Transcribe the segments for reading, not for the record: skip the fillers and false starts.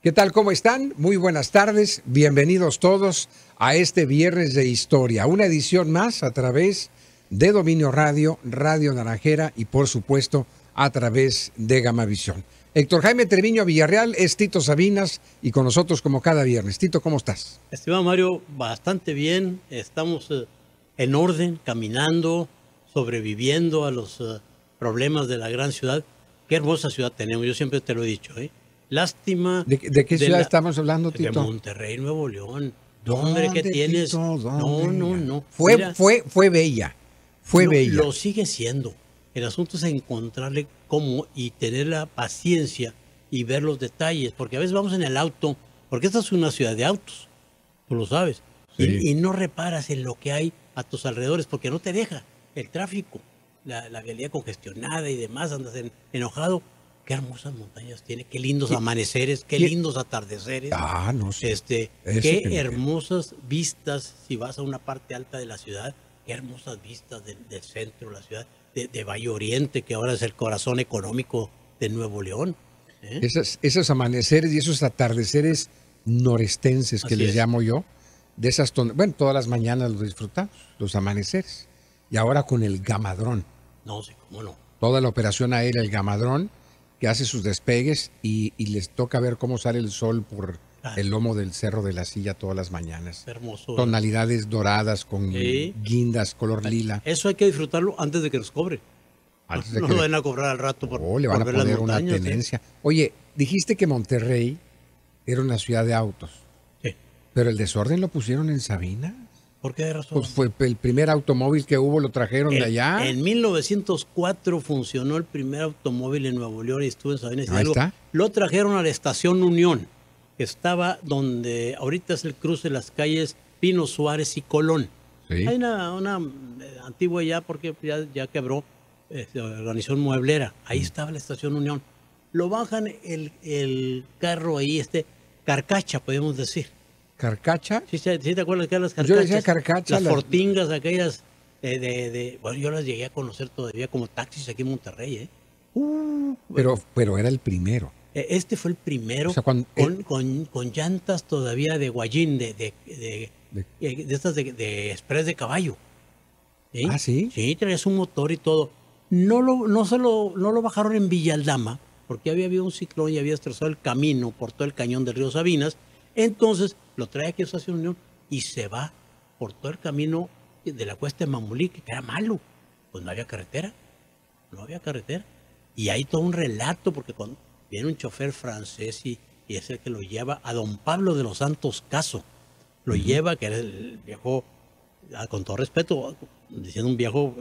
¿Qué tal? ¿Cómo están? Muy buenas tardes. Bienvenidos todos a este Viernes de Historia. Una edición más a través de Dominio Radio, Radio Naranjera y por supuesto a través de Gamavisión. Héctor Jaime Treviño Villarreal es Tito Sabinas y con nosotros como cada viernes. Tito, ¿cómo estás? Estimado Mario, bastante bien. Estamos en orden, caminando, sobreviviendo a los problemas de la gran ciudad. Qué hermosa ciudad tenemos, yo siempre te lo he dicho, ¿eh? Lástima. ¿De qué ciudad estamos hablando, Tito? De Monterrey, Nuevo León. Hombre, ¿qué tienes? Tito, No. Fue bella. Fue bella. Lo sigue siendo. El asunto es encontrarle cómo y tener la paciencia y ver los detalles. Porque a veces vamos en el auto, porque esta es una ciudad de autos, tú lo sabes. Sí. Y no reparas en lo que hay a tus alrededores porque no te deja el tráfico, la vialidad congestionada y demás, andas enojado. Qué hermosas montañas tiene, qué lindos amaneceres, qué lindos atardeceres. No sé. Qué hermosas vistas si vas a una parte alta de la ciudad, qué hermosas vistas del centro de la ciudad, de Valle Oriente, que ahora es el corazón económico de Nuevo León. Esos amaneceres y esos atardeceres norestenses que les llamo yo, de esas todas las mañanas los disfrutamos, los amaneceres. Y ahora con el Gamadrón. No sé, cómo no. Toda la operación aérea, el Gamadrón, que hace sus despegues y les toca ver cómo sale el sol por el lomo del Cerro de la Silla todas las mañanas. Hermoso. Tonalidades doradas con guindas color lila. Eso hay que disfrutarlo antes de que nos cobre. No lo van a cobrar al rato le van a poner una tenencia. Oye, dijiste que Monterrey era una ciudad de autos. Sí. Pero el desorden lo pusieron en Sabinas. ¿Por qué razón? Pues fue el primer automóvil que hubo, lo trajeron de allá. En 1904 funcionó el primer automóvil en Nuevo León y estuvo en Sabinas. Ahí está. Lo trajeron a la estación Unión, que estaba donde ahorita es el cruce de las calles Pino Suárez y Colón. Sí. Hay una antigua ya, porque ya quebró, organización mueblera. Ahí estaba la estación Unión. Lo bajan el carro ahí, carcacha, podemos decir. ¿Carcacha? ¿Sí te acuerdas que eran las carcachas? Yo decía carcacha. Las fortingas aquellas bueno, yo las llegué a conocer todavía como taxis aquí en Monterrey, ¿eh? Pero era el primero. Este fue el primero, o sea, con llantas todavía de guayín, de estas de express de caballo. ¿Sí? ¿Ah, sí? Sí, traías un motor y todo. No lo bajaron en Villaldama, porque había habido un ciclón y había destrozado el camino por todo el cañón del río Sabinas. Entonces lo trae aquí a Estación Unión y se va por todo el camino de la cuesta de Mamulique, que era malo. Pues no había carretera. Y hay todo un relato, porque cuando viene un chofer francés y es el que lo lleva a don Pablo de los Santos Caso. Lo lleva, que era el viejo, con todo respeto, diciendo un viejo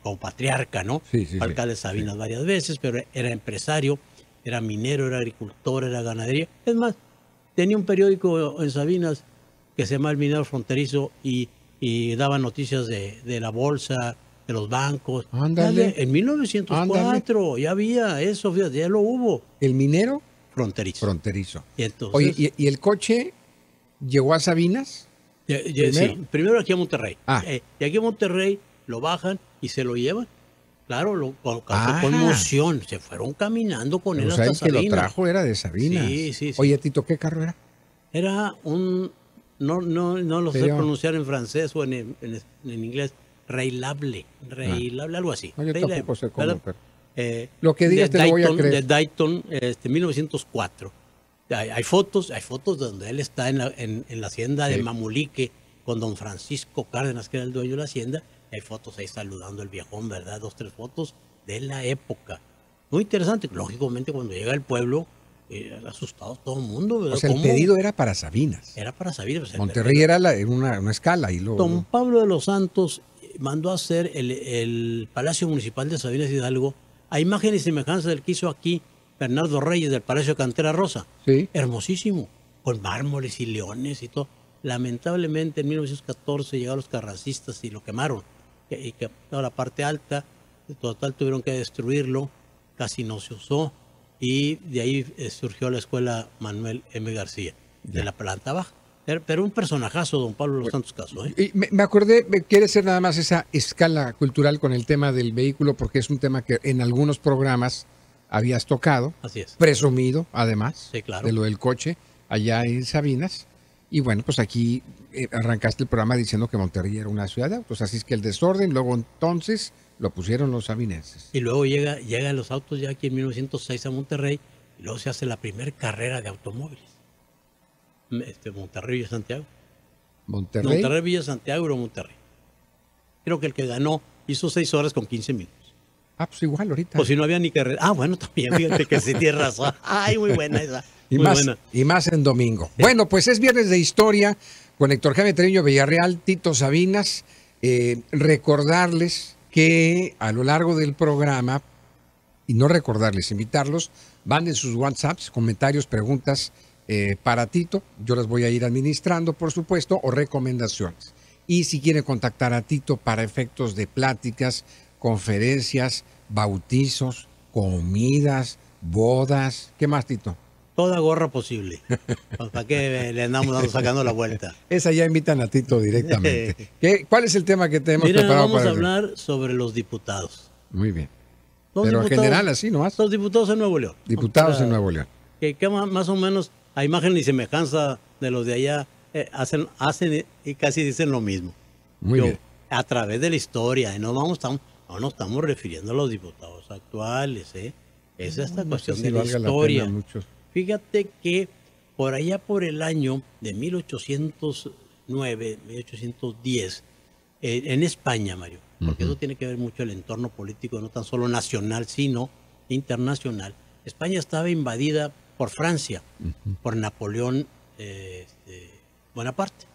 como patriarca, ¿no? Sí, alcalde de Sabinas varias veces, pero era empresario, era minero, era agricultor, era ganadería. Es más, tenía un periódico en Sabinas que se llama El Minero Fronterizo y daba noticias de la bolsa, de los bancos. Ándale. En 1904 ya había eso, fíjate, ya lo hubo. ¿El Minero? Fronterizo. Y entonces, oye, ¿y el coche llegó a Sabinas? Sí, primero aquí a Monterrey. Y aquí a Monterrey lo bajan y se lo llevan. Claro, con conmoción. Se fueron caminando con él hasta Sabinas. El que lo trajo era de Sabinas. Sí. Oye, Tito, ¿qué carro era? Era un... No lo sé pronunciar en francés o en inglés. Reilable, algo así. No, yo tampoco sé cómo, pero... lo que digas te lo voy a creer. De Dayton, 1904. Hay fotos donde él está en la hacienda de Mamulique con don Francisco Cárdenas, que era el dueño de la hacienda. Hay fotos ahí saludando al viejón, ¿verdad? 2, 3 fotos de la época. Muy interesante. Lógicamente, cuando llega al pueblo, asustado todo el mundo, ¿verdad? O sea, el pedido era para Sabinas. Era para Sabinas. Monterrey era una escala. Don Pablo de los Santos mandó a hacer el Palacio Municipal de Sabinas Hidalgo a imagen y semejanza del que hizo aquí Bernardo Reyes del Palacio de Cantera Rosa. Sí. Hermosísimo, con mármoles y leones y todo. Lamentablemente en 1914 llegaron los carrancistas y lo quemaron. Y que toda la parte alta, en total tuvieron que destruirlo, casi no se usó. Y de ahí surgió la escuela Manuel M. García, de la planta baja. Pero un personajazo, don Pablo de los Santos Caso. Y me acordé, quiere ser nada más esa escala cultural con el tema del vehículo, porque es un tema que en algunos programas habías tocado, Así es. presumido además Sí, claro. de lo del coche allá en Sabinas. Y bueno, pues aquí arrancaste el programa diciendo que Monterrey era una ciudad de autos, así es que el desorden, luego entonces lo pusieron los sabinenses. Y luego llegan los autos ya aquí en 1906 a Monterrey, y luego se hace la primera carrera de automóviles. Monterrey Villa Santiago. Monterrey. Monterrey Villa Santiago o Monterrey. Creo que el que ganó hizo 6 horas con 15 minutos. Ah, pues igual ahorita. Pues si no había ni carrera. Ah, bueno, también, fíjate que sí tienes razón. Ay, muy buena esa. Y muy más, buena. y más en domingo. Bueno, pues es viernes de historia con Héctor Jaime Treviño Villarreal, Tito Sabinas. Recordarles que a lo largo del programa, y no recordarles, invitarlos, manden sus WhatsApps, comentarios, preguntas para Tito. Yo las voy a ir administrando, por supuesto, o recomendaciones. Y si quieren contactar a Tito para efectos de pláticas, conferencias, bautizos, comidas, bodas, ¿qué más, Tito? Toda gorra posible. ¿Para qué le andamos sacando la vuelta? Esa ya invitan a Tito directamente. ¿Cuál es el tema que tenemos Mira, preparado vamos para a hoy? hablar sobre los diputados. Muy bien. Los Pero en diputados- general así nomás. Los diputados en Nuevo León. Diputados Para- en Nuevo León. que más o menos a imagen y semejanza de los de allá hacen y casi dicen lo mismo. Muy bien. A través de la historia, no nos estamos refiriendo a los diputados actuales, es esta No sé cuestión si de la valga la historia. pena mucho. Fíjate que por allá por el año de 1809, 1810, en España, Mario, porque eso tiene que ver mucho el entorno político, no tan solo nacional, sino internacional. España estaba invadida por Francia, por Napoleón Bonaparte,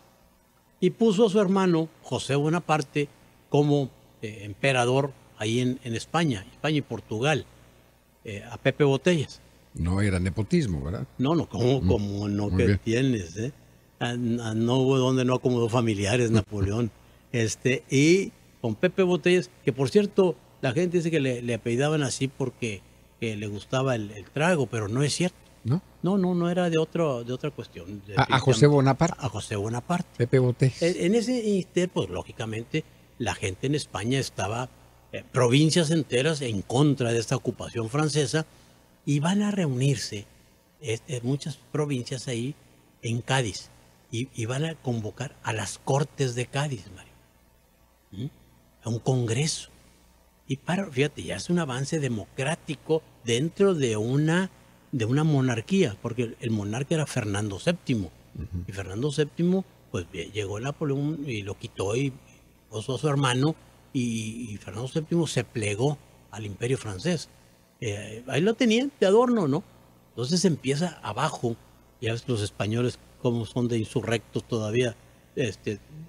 y puso a su hermano José Bonaparte como emperador ahí en España y Portugal, a Pepe Botellas. No era nepotismo, ¿verdad? No, como no Muy que bien. tienes, no hubo donde no acomodó familiares Napoleón. Y con Pepe Botellas, que por cierto, la gente dice que le apellidaban así porque le gustaba el trago, pero no es cierto. ¿No? No era de otra cuestión. A José Bonaparte. A José Bonaparte. Pepe Botés. En ese instante, pues lógicamente, la gente en España estaba, provincias enteras en contra de esta ocupación francesa, y van a reunirse muchas provincias ahí en Cádiz, y van a convocar a las Cortes de Cádiz, Mario, a un congreso. Y fíjate, ya es un avance democrático dentro de una monarquía, porque el monarca era Fernando VII. Y Fernando VII, pues llegó Napoleón y lo quitó y puso a su hermano, y Fernando VII se plegó al imperio francés. Ahí lo tenían de adorno, ¿no? Entonces empieza abajo, ya ves los españoles como son de insurrectos todavía,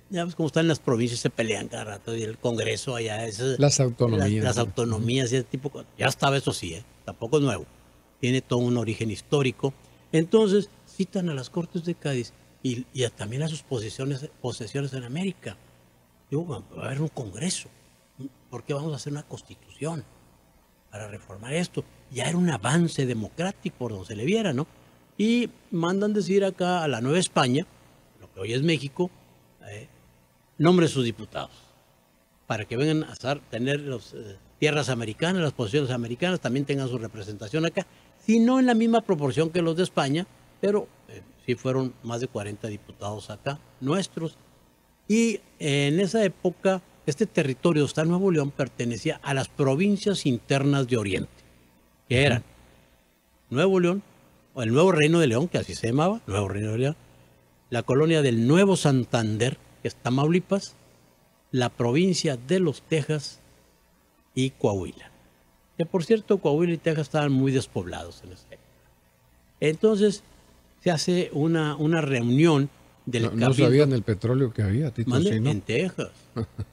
ya ves cómo están en las provincias, se pelean cada rato, y el Congreso allá, Las autonomías. las autonomías y ese tipo, ya estaba eso sí, tampoco es nuevo, tiene todo un origen histórico. Entonces citan a las Cortes de Cádiz y también a sus posesiones en América. Digo, va a haber un Congreso, ¿por qué vamos a hacer una Constitución para reformar esto? Ya era un avance democrático por donde se le viera, ¿no? Y mandan decir acá a la Nueva España, lo que hoy es México, nombre sus diputados, para que vengan a tener las tierras americanas, las posesiones americanas, también tengan su representación acá, si no en la misma proporción que los de España, pero sí fueron más de 40 diputados acá, nuestros. Y en esa época, este territorio, está Nuevo León, pertenecía a las provincias internas de Oriente, que eran Nuevo León, o el Nuevo Reino de León, que así se llamaba, Nuevo Reino de León, la colonia del Nuevo Santander, que es Tamaulipas, la provincia de los Texas y Coahuila. Que por cierto, Coahuila y Texas estaban muy despoblados en esa época. Entonces, se hace una reunión del No cabildo. sabían el petróleo que había, Tito. Mande, Sí, ¿no? en Texas.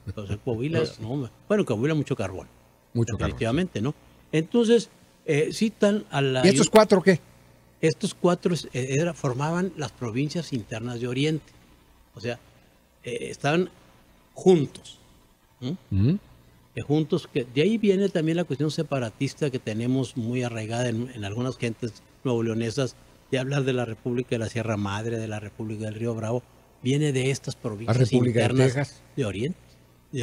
Entonces, Coahuila, no, bueno, Coahuila mucho carbón. Mucho carbón. Definitivamente, ¿no? Entonces, citan a la... ¿Y estos cuatro qué? Estos cuatro formaban las provincias internas de Oriente. O sea, estaban juntos. Juntos, que de ahí viene también la cuestión separatista que tenemos muy arraigada en algunas gentes nuevoleonesas, de hablar de la República de la Sierra Madre, de la República del Río Bravo, viene de estas provincias República de internas Texas. de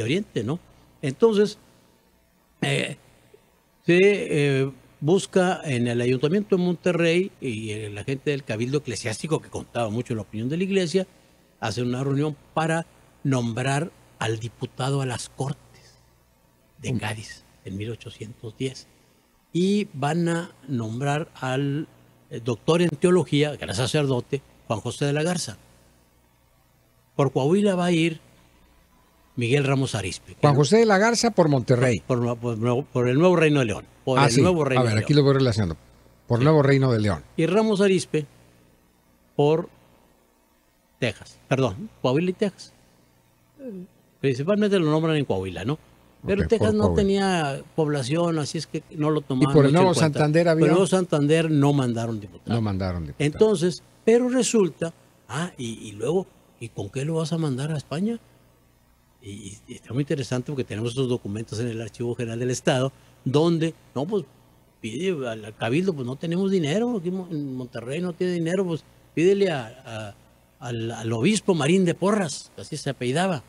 Oriente, ¿no? Entonces, busca en el Ayuntamiento de Monterrey y la gente del Cabildo Eclesiástico, que contaba mucho en la opinión de la Iglesia, hace una reunión para nombrar al diputado a las Cortes de Cádiz en 1810. Y van a nombrar al doctor en teología, que era sacerdote, Juan José de la Garza. Por Coahuila va a ir Miguel Ramos Arizpe. Juan José de la Garza por Monterrey. Por el Nuevo Reino de León. Por el sí. Nuevo Reino a ver, de León. aquí lo voy relacionando. Por Nuevo Reino de León. Y Ramos Arizpe por Texas. Perdón, Coahuila y Texas. Principalmente lo nombran en Coahuila, ¿no? Pero Ok, Texas por no Coahuila. tenía población, así es que no lo tomaban. ¿Y por el mucho en Nuevo cuenta. Santander había? Por el Nuevo Santander no mandaron diputados. No mandaron diputados. Entonces, pero resulta, y luego, ¿y con qué lo vas a mandar a España? Y está muy interesante porque tenemos esos documentos en el Archivo General del Estado, donde, no, pues, pide al Cabildo, pues no tenemos dinero, aquí en Monterrey no tiene dinero, pues pídele al obispo Marín de Porras, así se apellidaba.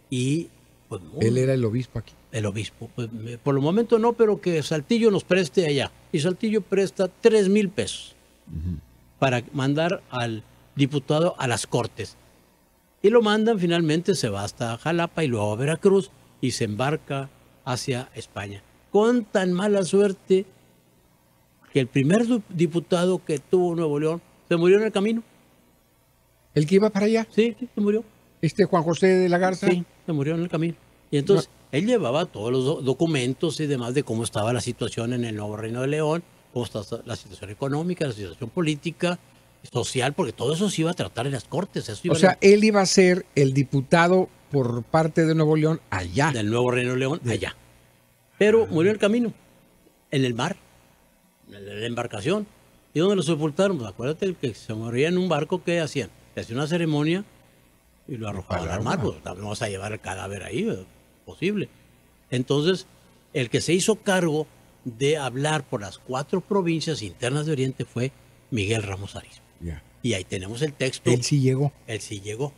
Y pues no, Él era el obispo aquí. el obispo, pues por el momento no, pero que Saltillo nos preste allá. Y Saltillo presta 3,000 pesos para mandar al diputado a las Cortes. Y lo mandan, finalmente se va hasta Jalapa y luego a Veracruz y se embarca hacia España. Con tan mala suerte que el primer diputado que tuvo Nuevo León se murió en el camino. ¿El que iba para allá? Sí, se murió. Juan José de la Garza. Sí, se murió en el camino. Y entonces él llevaba todos los documentos y demás de cómo estaba la situación en el Nuevo Reino de León, cómo estaba la situación económica, la situación política, social, porque todo eso se iba a tratar en las Cortes. Eso iba O sea, él iba a ser el diputado por parte de Nuevo León allá. del Nuevo Reino de León, allá. Pero murió en el camino, en el mar, en la embarcación. ¿Y dónde lo sepultaron? Pues acuérdate que se moría en un barco, ¿qué hacían? Se hacía una ceremonia y lo arrojaban al mar. Pues no vamos a llevar el cadáver ahí, ¿verdad? Posible. Entonces, el que se hizo cargo de hablar por las 4 provincias internas de Oriente fue Miguel Ramos Arizpe. Ya. Y ahí tenemos el texto. Él sí llegó. Él sí llegó.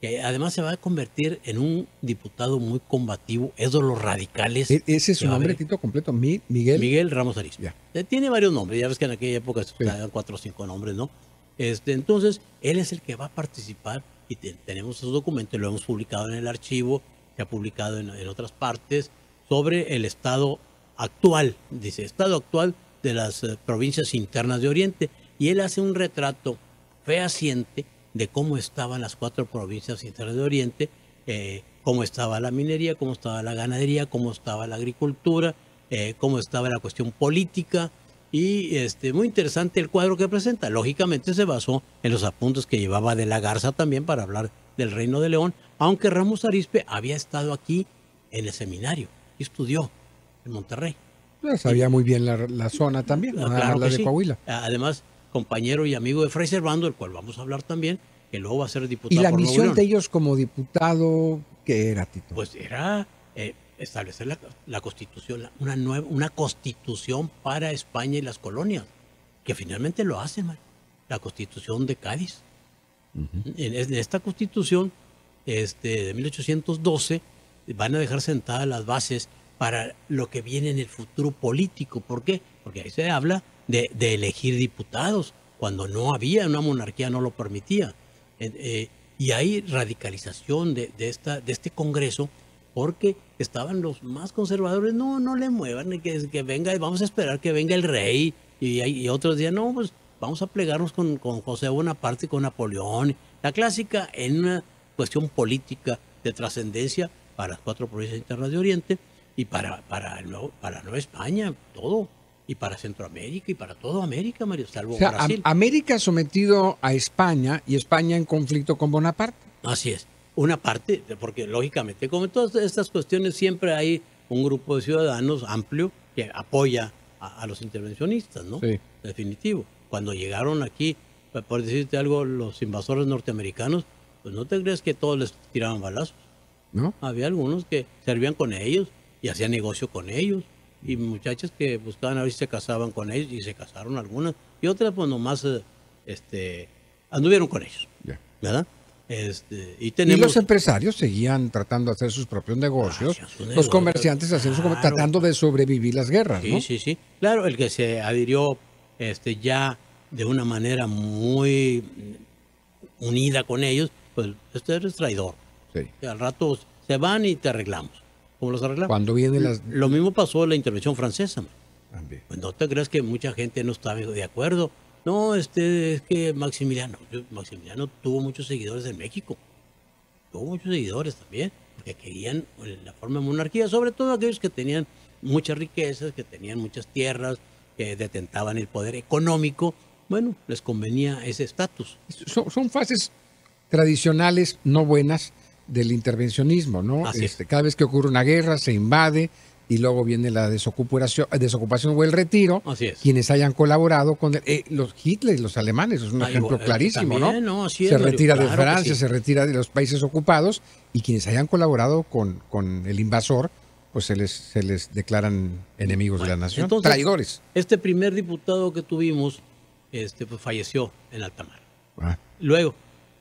Que además se va a convertir en un diputado muy combativo. Es de los radicales. Ese es su que va a nombre, haber. Tito, completo. Miguel. Miguel Ramos Arizpe. Ya. Tiene varios nombres. Ya ves que en aquella época se daban 4 o 5 nombres, ¿no? Entonces, él es el que va a participar y tenemos esos documentos. Lo hemos publicado en el archivo, se ha publicado en otras partes, sobre el estado actual. Dice, estado actual de las provincias internas de Oriente. Y él hace un retrato fehaciente de cómo estaban las 4 provincias internas de Oriente, cómo estaba la minería, cómo estaba la ganadería, cómo estaba la agricultura, cómo estaba la cuestión política. Y muy interesante el cuadro que presenta. Lógicamente se basó en los apuntes que llevaba de la Garza también para hablar del Reino de León, aunque Ramos Arizpe había estado aquí en el seminario y estudió en Monterrey. Pues sabía muy bien la zona también, no nada Claro más la que de sí. Coahuila. Además, compañero y amigo de Fray Servando, del cual vamos a hablar también, que luego va a ser diputado ¿Y la por Nuevo misión León. de ellos como diputado qué era, Tito? Pues era establecer la constitución, una constitución para España y las colonias, que finalmente lo hacen, man. La constitución de Cádiz. En esta constitución de 1812 van a dejar sentadas las bases para lo que viene en el futuro político. ¿Por qué? Porque ahí se habla de elegir diputados, cuando no había, una monarquía no lo permitía. Y hay radicalización de este Congreso, porque estaban los más conservadores, no le muevan, que venga, vamos a esperar que venga el rey, y otros días, no, pues vamos a plegarnos con José Bonaparte, con Napoleón, la clásica en una cuestión política de trascendencia para las 4 provincias internas de Oriente, y para Nueva España, todo, y para Centroamérica, y para toda América, Mario, salvo O sea, Brasil. América sometido a España y España en conflicto con Bonaparte. Así es. Una parte, porque lógicamente, como en todas estas cuestiones, siempre hay un grupo de ciudadanos amplio que apoya a los intervencionistas, ¿no? Sí. Definitivo. Cuando llegaron aquí, por decirte algo, los invasores norteamericanos, pues no te crees que todos les tiraban balazos. ¿No? Había algunos que servían con ellos y hacían negocio con ellos. Y muchachas que buscaban a ver si se casaban con ellos, y se casaron algunas. Y otras, pues nomás anduvieron con ellos. Ya. ¿Verdad? Y tenemos... Y los empresarios seguían tratando de hacer sus propios negocios, los comerciantes haciendo tratando de sobrevivir las guerras, Sí, ¿no? sí. Claro, el que se adhirió ya de una manera muy unida con ellos, pues eres traidor. Sí. Y al rato se van y te arreglamos. ¿Cómo los arreglamos? Cuando vienen las... Lo mismo pasó en la intervención francesa. También. Pues no te creas que mucha gente no estaba de acuerdo. No, es que Maximiliano tuvo muchos seguidores en México. Tuvo muchos seguidores también, porque querían la forma de monarquía, sobre todo aquellos que tenían muchas riquezas, que tenían muchas tierras, que detentaban el poder económico. Bueno, les convenía ese estatus. Son fases tradicionales no buenas del intervencionismo, ¿no? Así es. Cada vez que ocurre una guerra se invade y luego viene la desocupación o el retiro. Así es. Quienes hayan colaborado con los Hitler y los alemanes, es un ejemplo clarísimo, también, ¿no? Así es, se Mario, retira de claro que Francia, sí. se retira de los países ocupados y quienes hayan colaborado con el invasor, pues se les declaran enemigos de la nación, Entonces, traidores. Este primer diputado que tuvimos, pues falleció en alta mar. Ah, Luego,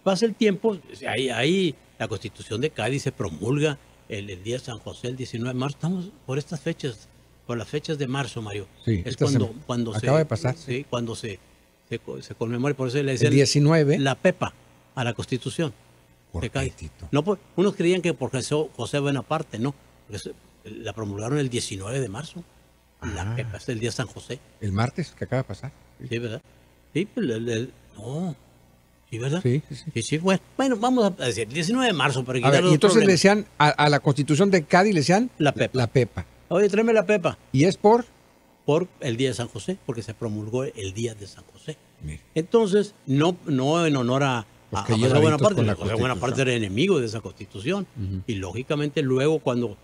pasa el tiempo, ahí la Constitución de Cádiz se promulga el día de San José, el 19 de marzo. Estamos por estas fechas, por las fechas de marzo, Mario. Sí, es esta cuando acaba de pasar. Sí, cuando se conmemora, por eso le decían el 19. la Pepa a la Constitución ¿Por de qué, Cádiz. Tito? No, pues, unos creían que por José Bonaparte, no, porque la promulgaron el 19 de marzo. La Pepa es el día de San José. El martes que acaba de pasar. Sí, ¿verdad? Sí, pues no. Sí, ¿verdad? Sí. Sí, bueno, vamos a decir, 19 de marzo, para A quitar ver, los y entonces le problemas. decían a la Constitución de Cádiz, le decían La Pepa. La Pepa. Oye, tráeme la Pepa. Y es por... Por el día de San José, porque se promulgó el día de San José. Mire. Entonces, no en honor a Los que José llevan Bonaparte, con la José Bonaparte Constitución. era enemigo de esa Constitución. Y lógicamente luego cuando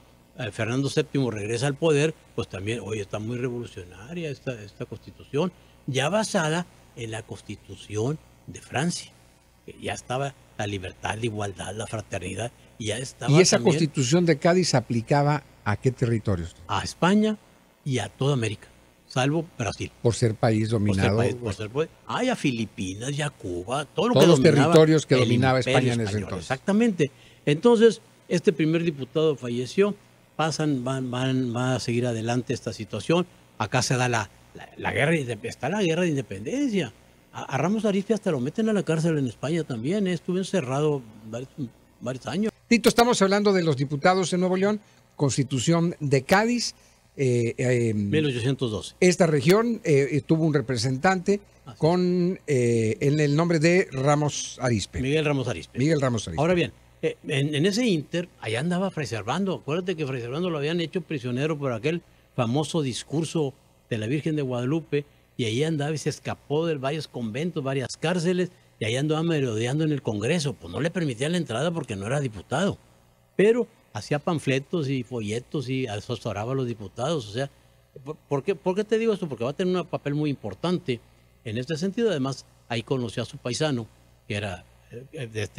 Fernando VII regresa al poder, pues también, oye, está muy revolucionaria esta Constitución, ya basada en la Constitución de Francia. Que ya estaba la libertad, la igualdad, la fraternidad, y ya estaba ¿Y esa también Constitución de Cádiz se aplicaba a qué territorios? a España y a toda América, salvo Brasil. Por ser país dominado. Y a Filipinas y a Cuba, todo lo Todos que los dominaba territorios que el dominaba Imperio España en ese Español. entonces. Exactamente. Entonces, este primer diputado falleció, van a seguir adelante esta situación. Acá se da la guerra, está la guerra de independencia. A Ramos Arizpe hasta lo meten a la cárcel en España también, estuvo encerrado varios años. Tito, estamos hablando de los diputados en Nuevo León, Constitución de Cádiz. 1812. Esta región tuvo un representante con en el nombre de Ramos Arizpe. Miguel Ramos Arizpe. Miguel Ramos Arizpe. Ahora bien, en ese inter, allá andaba Fray Servando. Acuérdate que Fray Servando lo habían hecho prisionero por aquel famoso discurso de la Virgen de Guadalupe, y ahí andaba y se escapó de varios conventos, varias cárceles, y ahí andaba merodeando en el Congreso. Pues no le permitían la entrada porque no era diputado, pero hacía panfletos y folletos y asesoraba a los diputados. O sea, ¿por qué te digo esto? Porque va a tener un papel muy importante en este sentido. Además, ahí conoció a su paisano, que era de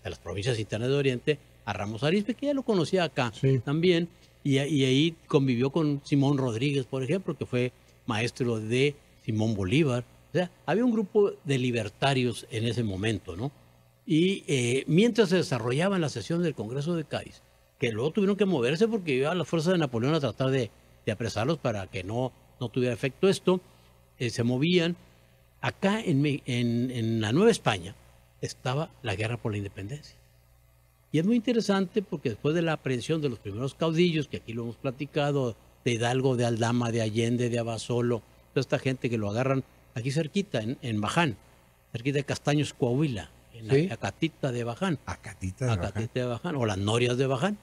las provincias internas de Oriente, a Ramos Arizpe, que ya lo conocía acá también, y ahí convivió con Simón Rodríguez, por ejemplo, que fue maestro de Simón Bolívar. O sea, había un grupo de libertarios en ese momento, ¿no? Y mientras se desarrollaban las sesiones del Congreso de Cádiz, que luego tuvieron que moverse porque iba a las fuerzas de Napoleón a tratar de apresarlos para que no tuviera efecto esto, se movían. Acá en la Nueva España estaba la guerra por la independencia. Y es muy interesante porque después de la aprehensión de los primeros caudillos, que aquí lo hemos platicado, de Hidalgo, de Aldama, de Allende, de Abasolo, toda esta gente que lo agarran aquí cerquita, en Baján, cerquita de Castaños, Coahuila, en Acatita de Baján. Acatita de Baján, o las Norias de Baján.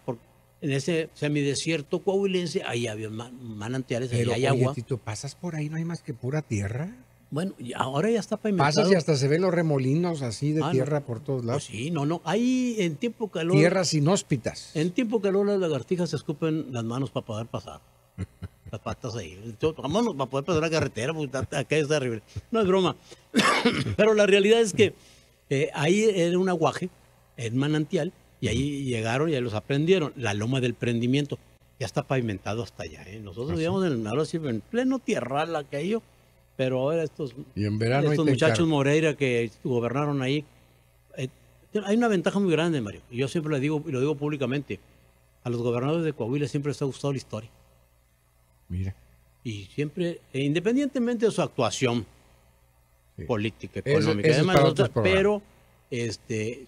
En ese semidesierto coahuilense, ahí había manantiales, ahí hay agua. Tito, ¿pasas por ahí? ¿No hay más que pura tierra? Bueno, ahora ya está pavimentado. Pasas y hasta se ven los remolinos así de tierra por todos lados. Pues sí, no. Ahí en tiempo calor. Tierras inhóspitas. En tiempo calor las lagartijas se escupen las manos para poder pasar. Las patas ahí. Vámonos para poder pasar la carretera, porque acá está horrible. No es broma. Pero la realidad es que ahí era un aguaje, en manantial, y ahí llegaron y ahí los aprendieron. La loma del prendimiento ya está pavimentado hasta allá. Nosotros vivíamos en pleno tierral aquello. Pero ahora estos y en verano muchachos Moreira que gobernaron ahí, Hay una ventaja muy grande, Mario. Y yo siempre le digo, y lo digo públicamente, a los gobernadores de Coahuila siempre les ha gustado la historia. Mira. Y siempre, independientemente de su actuación política, económica, Eso es además, para otros pero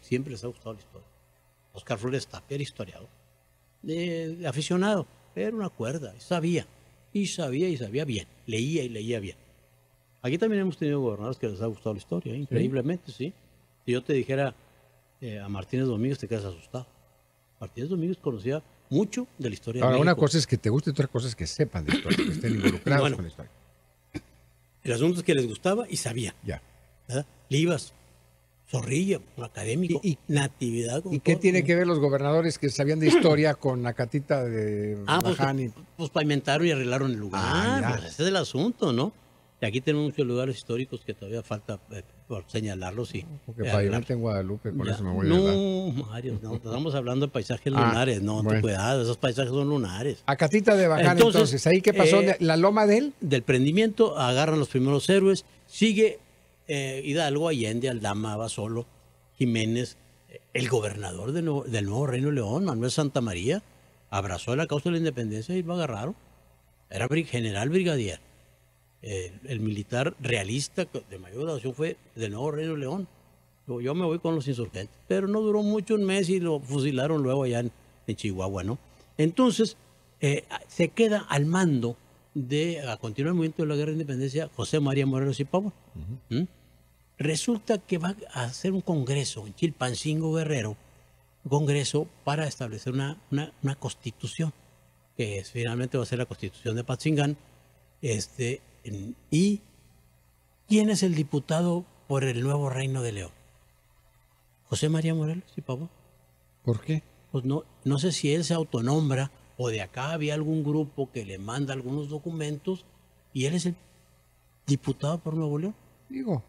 siempre les ha gustado la historia. Oscar Flores Tapia era historiador, aficionado, era una cuerda, sabía bien, leía y leía bien. Aquí también hemos tenido gobernadores que les ha gustado la historia, increíblemente, sí. Si yo te dijera a Martínez Domínguez, te quedas asustado. Martínez Domínguez conocía mucho de la historia de Ahora, México. una cosa es que te guste y otra cosa es que sepan de historia, que estén involucrados con la historia. El asunto es que les gustaba y sabía. Ya. ¿Verdad? Livas, Zorrilla, un académico, Natividad. ¿Y qué tiene que ver los gobernadores que sabían de historia con la catita de Bajani? Pues pavimentaron y arreglaron el lugar. Pues ese es el asunto, ¿no? Y aquí tenemos muchos lugares históricos que todavía falta por señalarlos. Porque pavimenta en Guadalupe, con eso me voy a No, Mario, no, estamos hablando de paisajes lunares. No, bueno. Cuidado, esos paisajes son lunares. A catita de Bajani, entonces, ¿ahí qué pasó? ¿La loma de él? Del prendimiento, agarran los primeros héroes, sigue Hidalgo, Allende, Aldama, Basolo, Jiménez, el gobernador del nuevo Reino de León, Manuel Santamaría, abrazó la causa de la independencia y lo agarraron. Era general brigadier. El militar realista de mayor graduación fue del nuevo Reino de León. Yo me voy con los insurgentes. Pero no duró mucho, un mes, y lo fusilaron luego allá en Chihuahua, ¿no? Entonces, se queda al mando a continuar el movimiento de la Guerra de Independencia José María Morelos y Pavón. Resulta que va a hacer un congreso en Chilpancingo, Guerrero, un congreso para establecer una constitución, que finalmente va a ser la constitución de Patzingán. ¿Y quién es el diputado por el nuevo Reino de León? José María Morelos y Pavón. ¿Por qué? Pues no sé si él se autonombra o de acá había algún grupo que le manda algunos documentos y él es el diputado por Nuevo León. Digo,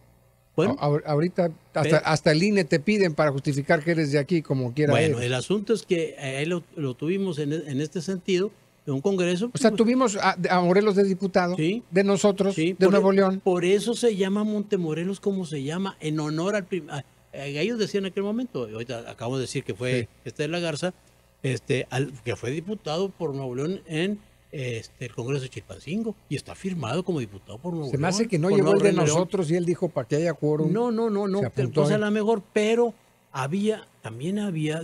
bueno, ahorita hasta el INE te piden para justificar que eres de aquí, como quiera. Bueno, el asunto es que él lo tuvimos en este sentido, en un congreso. O sea, tuvimos a Morelos de diputado, sí, de nosotros, sí, de Nuevo León. Por eso se llama Montemorelos como se llama, en honor al ellos decían en aquel momento, ahorita acabo de decir que fue de la Garza, que fue diputado por Nuevo León en el Congreso de Chilpancingo y está firmado como diputado por Nuevo León. Se me hace que no llegó el de nosotros y él dijo para que haya quórum. No, pues a lo mejor, pero también había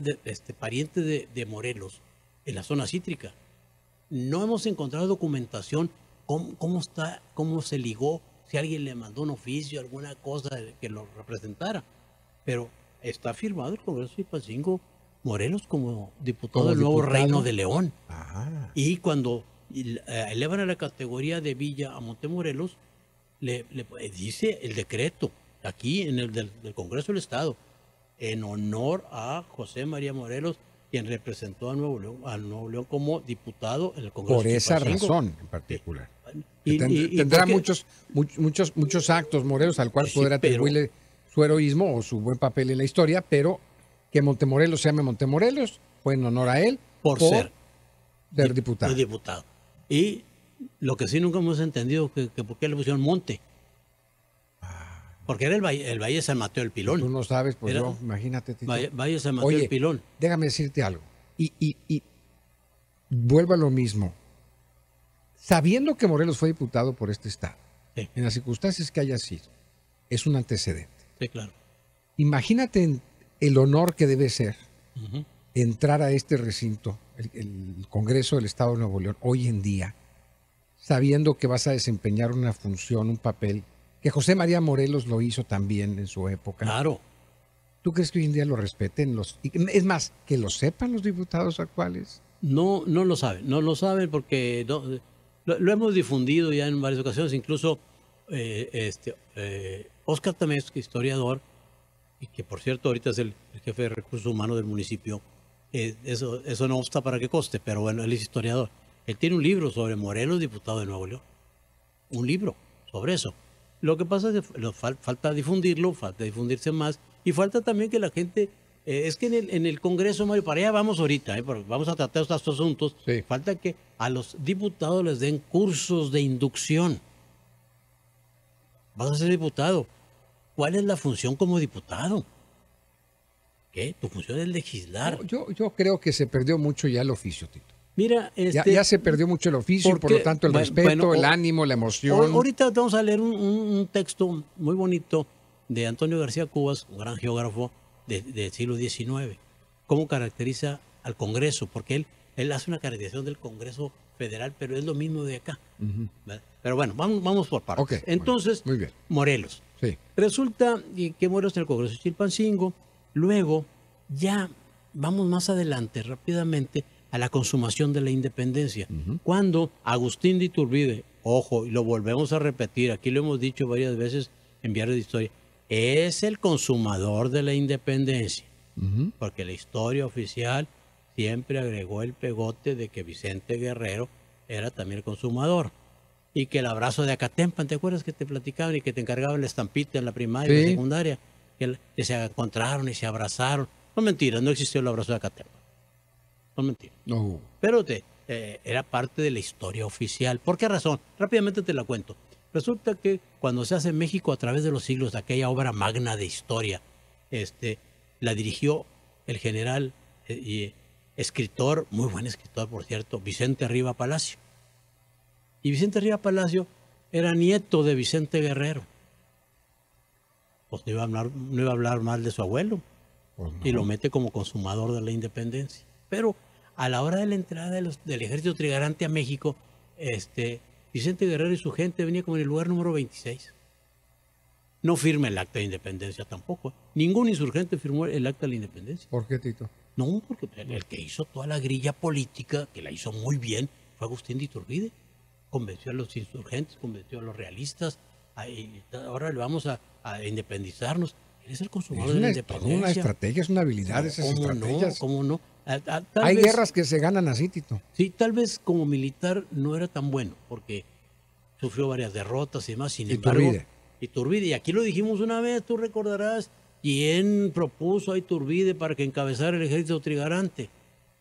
pariente de Morelos en la zona cítrica. No hemos encontrado documentación cómo se ligó, si alguien le mandó un oficio, alguna cosa que lo representara. Pero está firmado el Congreso de Chilpancingo Morelos como diputado del nuevo Reino de León. Ajá. Y cuando elevan a la categoría de villa a Montemorelos, le dice el decreto, aquí en el del Congreso del Estado, en honor a José María Morelos, quien representó a Nuevo León como diputado en el Congreso. Por esa razón en particular. Tendrá muchos actos, Morelos, al cual poder atribuirle su heroísmo o su buen papel en la historia, pero que Montemorelos se llame Montemorelos fue en honor a él por ser diputado. Y lo que sí nunca hemos entendido que por qué le pusieron Monte. Porque era el Valle de San Mateo del Pilón. Tú no sabes, pues yo, imagínate. Valle de San Mateo del Pilón. Déjame decirte algo. Y vuelvo a lo mismo. Sabiendo que Morelos fue diputado por este estado, en las circunstancias que haya sido, es un antecedente. Sí, claro. Imagínate el honor que debe ser entrar a este recinto, el Congreso del Estado de Nuevo León, hoy en día, sabiendo que vas a desempeñar una función, un papel, que José María Morelos lo hizo también en su época. Claro. ¿Tú crees que hoy en día lo respeten? Es más, que lo sepan los diputados actuales. No lo saben porque lo hemos difundido ya en varias ocasiones, incluso Oscar Tamés, historiador, y que por cierto ahorita es el jefe de recursos humanos del municipio, eso no obsta para que coste, pero bueno, él es historiador. Él tiene un libro sobre Morelos, diputado de Nuevo León. Un libro sobre eso. Lo que pasa es que falta difundirlo, falta difundirse más, y falta también que la gente, es que en el Congreso, Mario, para allá vamos ahorita, vamos a tratar estos asuntos, falta que a los diputados les den cursos de inducción. Vas a ser diputado. ¿Cuál es la función como diputado? qué? Tu función es legislar. Yo creo que se perdió mucho ya el oficio, Tito. Mira, Ya se perdió mucho el oficio, por lo tanto el respeto, el ánimo, la emoción. Ahorita vamos a leer un texto muy bonito de Antonio García Cubas, un gran geógrafo del siglo XIX. Cómo caracteriza al Congreso, porque él hace una caracterización del Congreso Federal, pero es lo mismo de acá. Pero bueno, vamos por partes. Okay, entonces, muy bien. Morelos. Sí. Resulta que Morelos en el Congreso de Chilpancingo, luego ya vamos más adelante rápidamente a la consumación de la independencia, cuando Agustín de Iturbide, ojo, y lo volvemos a repetir, aquí lo hemos dicho varias veces en Diario de Historia, es el consumador de la independencia, porque la historia oficial siempre agregó el pegote de que Vicente Guerrero era también el consumador, y que el abrazo de Acatempan, ¿te acuerdas que te platicaban y que te encargaban la estampita en la primaria y la secundaria? Que se encontraron y se abrazaron. No mentiras, no existió el abrazo de Acatempan. No mentira. No. Pero era parte de la historia oficial. ¿Por qué razón? Rápidamente te la cuento. Resulta que cuando se hace México a través de los siglos, aquella obra magna de historia, la dirigió el general y escritor, muy buen escritor por cierto, Vicente Riva Palacio. Y Vicente Riva Palacio era nieto de Vicente Guerrero. Pues no iba a hablar mal de su abuelo. Pues no. Y lo mete como consumador de la independencia. Pero a la hora de la entrada del ejército trigarante a México, Vicente Guerrero y su gente venía como en el lugar número 26. No firma el acta de independencia tampoco. Ningún insurgente firmó el acta de la independencia. ¿Por qué, Tito? No, porque el que hizo toda la grilla política, que la hizo muy bien, fue Agustín de Iturbide. Convenció a los insurgentes, convenció a los realistas. Ahora le vamos a independizarnos. Él es el consumador de la independencia. Es una estrategia, es una habilidad esas estrategias. ¿Cómo no? Hay guerras que se ganan así, Tito. Sí, tal vez como militar no era tan bueno, porque sufrió varias derrotas y demás. Sin embargo, Iturbide, y aquí lo dijimos una vez, tú recordarás, quién propuso a Iturbide para que encabezara el ejército trigarante.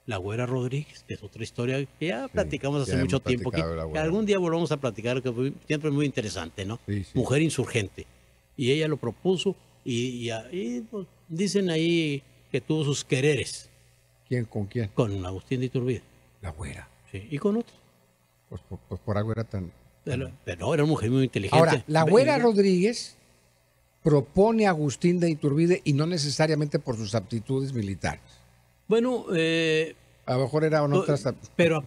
La Güera Rodríguez, que es otra historia que ya platicamos hace mucho tiempo. Que algún día volvamos a platicar, que siempre es muy interesante, ¿no? Sí. Mujer insurgente. Y ella lo propuso y pues, dicen ahí que tuvo sus quereres. ¿Quién con quién? Con Agustín de Iturbide. La Güera. Sí, y con otros. Pues por algo era tan... Pero no, era una mujer muy inteligente. Ahora, la Güera Rodríguez propone a Agustín de Iturbide y no necesariamente por sus aptitudes militares. Bueno, a lo mejor eran otras... Pero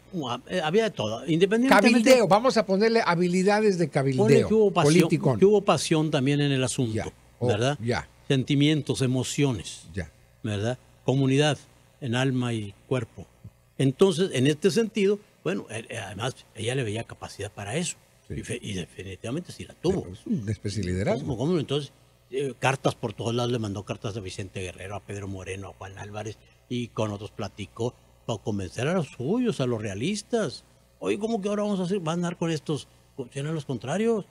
había de todo. Independientemente... Cabildeo, vamos a ponerle habilidades de cabildeo. Que hubo pasión, político. que hubo pasión también en el asunto, ¿verdad? Ya. Sentimientos, emociones, ya. ¿verdad? Comunidad en alma y cuerpo. Entonces, en este sentido, bueno, además ella le veía capacidad para eso. Sí. Y definitivamente sí la tuvo. Es una especie de liderazgo. ¿Cómo? Entonces, cartas por todos lados, le mandó cartas a Vicente Guerrero, a Pedro Moreno, a Juan Álvarez, y con otros platicó para convencer a los suyos, a los realistas. Oye, ¿cómo que ahora vamos a hacer? ¿Van a andar con estos, serán los contrarios?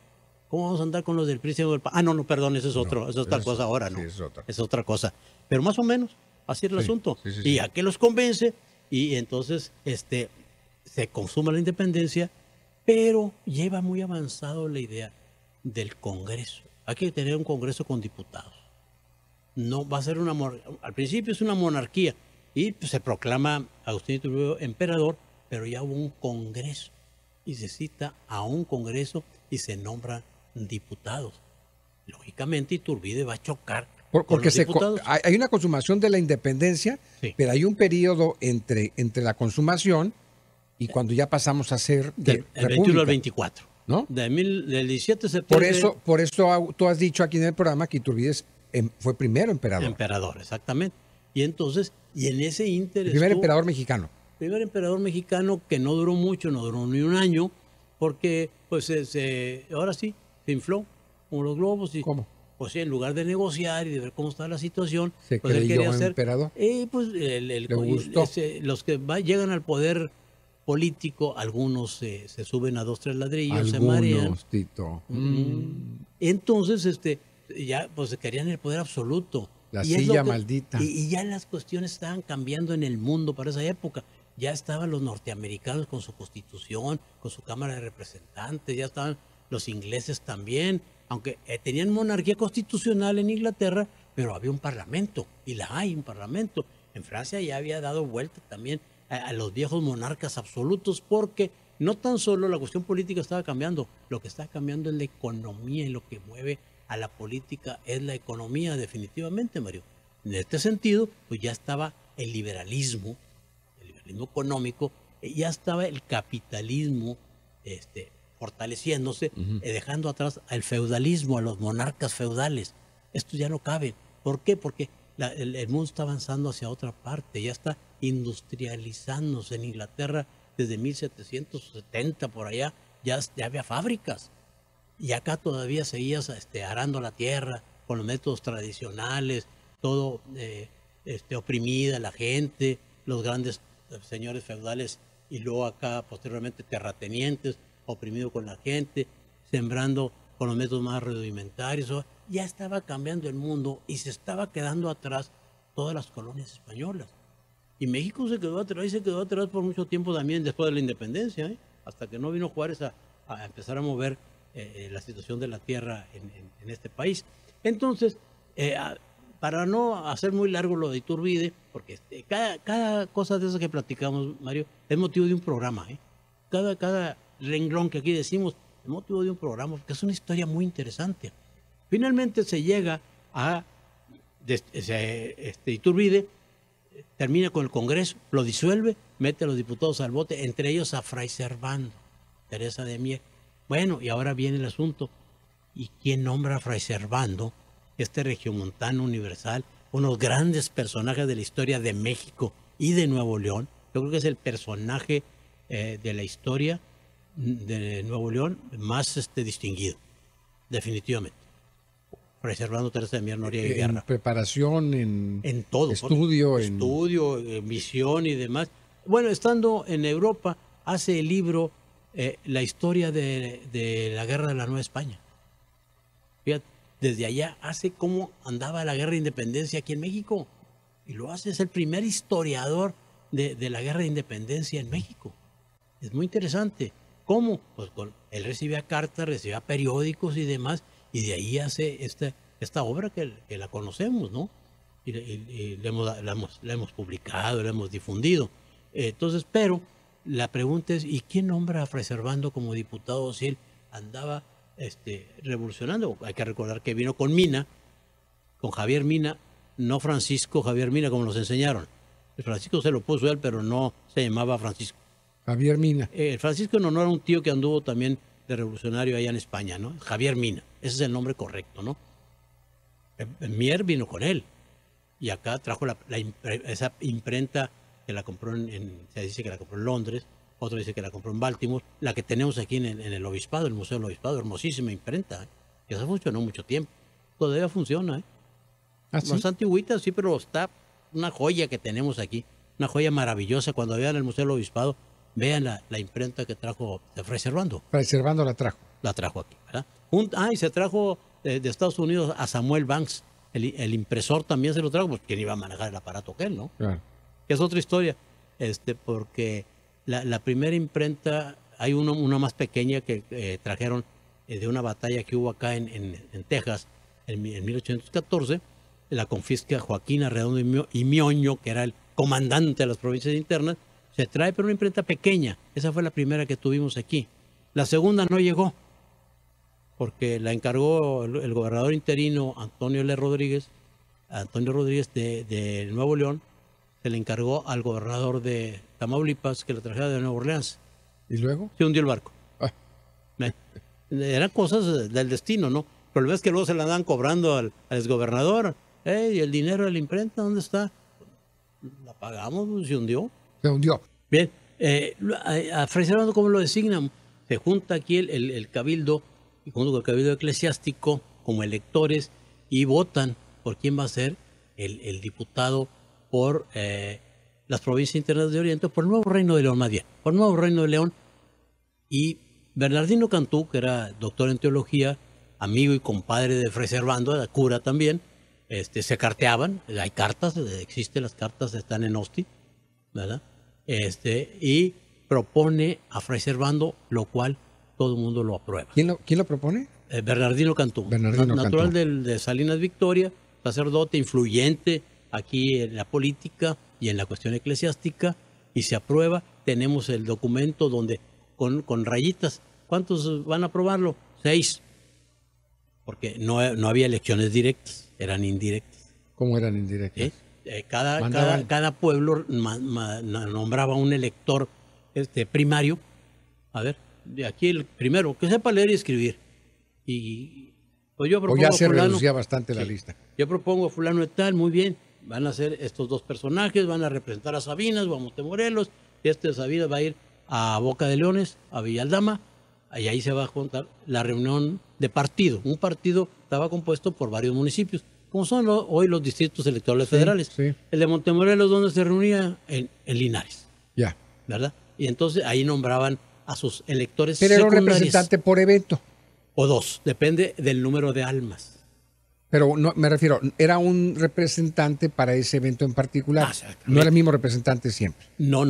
¿Cómo vamos a andar con los del PRI? No, perdón, eso es otro, eso es otra cosa ahora, ¿no? Sí, es otra cosa. Pero más o menos, así es el asunto. Sí. Y a qué los convence, y entonces se consuma la independencia, pero lleva muy avanzado la idea del Congreso. Hay que tener un Congreso con diputados. No va a ser al principio es una monarquía y pues, se proclama Agustín Iturbide emperador, pero ya hubo un Congreso y se cita a un Congreso y se nombran diputados. Lógicamente Iturbide va a chocar porque hay una consumación de la independencia, sí, pero hay un periodo entre la consumación y cuando ya pasamos a ser del 21 al 24, ¿no? Del 17 de septiembre. Por eso tú has dicho aquí en el programa que Iturbide fue primero emperador. Emperador, exactamente. Y entonces, en ese ínter... Primer emperador mexicano. Primer emperador mexicano que no duró mucho, no duró ni un año, porque pues ahora sí, se infló como los globos. Y, ¿cómo? Pues sí, en lugar de negociar y de ver cómo está la situación, se pues él quería ser emperador. Pues le gustó. Los que llegan al poder político, algunos se suben a 2, 3 ladrillos, se marean. Tito. Entonces, ya pues querían el poder absoluto. La silla maldita. Y ya las cuestiones estaban cambiando en el mundo para esa época. Ya estaban los norteamericanos con su constitución, con su Cámara de Representantes, ya estaban los ingleses también. Aunque tenían monarquía constitucional en Inglaterra, pero había un parlamento, y hay un parlamento. En Francia ya había dado vuelta también a los viejos monarcas absolutos, porque no tan solo la cuestión política estaba cambiando, lo que está cambiando es la economía, y lo que mueve a la política es la economía, definitivamente, Mario. En este sentido, pues ya estaba el liberalismo económico, ya estaba el capitalismo fortaleciéndose, dejando atrás al feudalismo, a los monarcas feudales. Estos ya no caben. ¿Por qué? Porque el mundo está avanzando hacia otra parte, ya está industrializándose. En Inglaterra, desde 1770 por allá, ya había fábricas. Y acá todavía seguías arando la tierra con los métodos tradicionales, todo oprimida la gente, los grandes señores feudales, y luego acá posteriormente terratenientes, oprimido con la gente, sembrando con los métodos más rudimentarios. Ya estaba cambiando el mundo y se estaba quedando atrás todas las colonias españolas. Y México se quedó atrás, y se quedó atrás por mucho tiempo también después de la independencia, hasta que no vino Juárez a empezar a mover la situación de la tierra en este país. Entonces, para no hacer muy largo lo de Iturbide, porque cada cosa de esas que platicamos, Mario, es motivo de un programa. Cada renglón que aquí decimos es motivo de un programa, porque es una historia muy interesante. Finalmente se llega a Iturbide, termina con el Congreso, lo disuelve, mete a los diputados al bote, entre ellos a Fray Servando, Teresa de Mier. Bueno, y ahora viene el asunto. ¿Y quién nombra a Fray Servando, este regiomontano universal, uno de los grandes personajes de la historia de México y de Nuevo León? Yo creo que es el personaje de la historia de Nuevo León más distinguido, definitivamente. Fray Servando, Teresa de Mier, Noriega y Guerra. En preparación, en todo, estudio, en visión y demás. Bueno, estando en Europa, hace el libro La historia de la Guerra de la Nueva España. Fíjate, desde allá hace cómo andaba la Guerra de Independencia aquí en México. Y lo hace, es el primer historiador de la Guerra de Independencia en México. Es muy interesante. ¿Cómo? Pues él recibía cartas, recibía periódicos y demás, y de ahí hace esta obra que la conocemos, ¿no? Y la hemos publicado, la hemos difundido. Entonces, pero la pregunta es, ¿y quién nombra a Fray Servando como diputado si él andaba revolucionando? Hay que recordar que vino con Mina, con Javier Mina, no Francisco Javier Mina como nos enseñaron. El Francisco se lo puso él, pero no se llamaba Francisco. Javier Mina. Francisco en honor a un tío que anduvo también de revolucionario allá en España, ¿no? Javier Mina, ese es el nombre correcto, ¿no? Mier vino con él, y acá trajo esa imprenta que la compró se dice que la compró en Londres, otro dice que la compró en Baltimore, la que tenemos aquí en el Obispado, el Museo del Obispado, hermosísima imprenta, que esa funcionó mucho tiempo, todavía funciona, ¿Ah, sí? Más antigüita, sí, pero está una joya que tenemos aquí, una joya maravillosa. Cuando vean el Museo del Obispado, vean la imprenta que trajo de Fray Servando. Fray Servando la trajo. La trajo aquí, ¿verdad? Y se trajo de Estados Unidos a Samuel Banks, el impresor también se lo trajo, pues quién iba a manejar el aparato que él, ¿no? Claro. Es otra historia, porque la primera imprenta, hay una más pequeña que trajeron de una batalla que hubo acá en Texas en 1814, la confisca Joaquín Arredondo y Mioño, que era el comandante de las provincias internas. Se trae, pero una imprenta pequeña. Esa fue la primera que tuvimos aquí. La segunda no llegó, porque la encargó el gobernador interino Antonio Rodríguez de Nuevo León. Se le encargó al gobernador de Tamaulipas que la trajera de Nueva Orleans. ¿Y luego? Se hundió el barco. Ah. Eran cosas del destino, ¿no? Pero ves que luego se la andan cobrando al exgobernador. ¿Y el dinero de la imprenta dónde está? La pagamos, se hundió. Se hundió. Bien, a Fray Servando, ¿cómo lo designan? Se junta aquí el cabildo, y junto con el cabildo eclesiástico, como electores, y votan por quién va a ser el diputado por las provincias internas de Oriente, por el Nuevo Reino de León, más bien, por el Nuevo Reino de León. Y Bernardino Cantú, que era doctor en teología, amigo y compadre de Fray Servando, era cura también, se carteaban, hay cartas, existen las cartas, están en Austin, ¿verdad? Y propone a Fray Servando, lo cual todo el mundo lo aprueba. ¿Quién lo propone? Bernardino Cantú, Bernardino natural Cantú. de Salinas Victoria, sacerdote influyente aquí en la política y en la cuestión eclesiástica, y se aprueba. Tenemos el documento donde con rayitas, ¿cuántos van a aprobarlo? 6, porque no había elecciones directas, eran indirectas. ¿Cómo eran indirectas? Cada pueblo nombraba un elector primario. A ver, de aquí el primero, que sepa leer y escribir. Y pues yo propongo o ya se fulano, reducía bastante la lista. Yo propongo fulano de tal, muy bien. Van a ser estos 2 personajes, van a representar a Sabinas o a Montemorelos. Este de Sabinas va a ir a Boca de Leones, a Villaldama, y ahí se va a juntar la reunión de partido. Un partido estaba compuesto por varios municipios, como son hoy los distritos electorales federales. Sí. El de Montemorelos, ¿dónde se reunía? En Linares. Ya. ¿Verdad? Y entonces ahí nombraban a sus electores Pero era un secundarios. representante por evento. O 2, depende del número de almas. Pero no, me refiero, era un representante para ese evento en particular. No era el mismo representante siempre. No,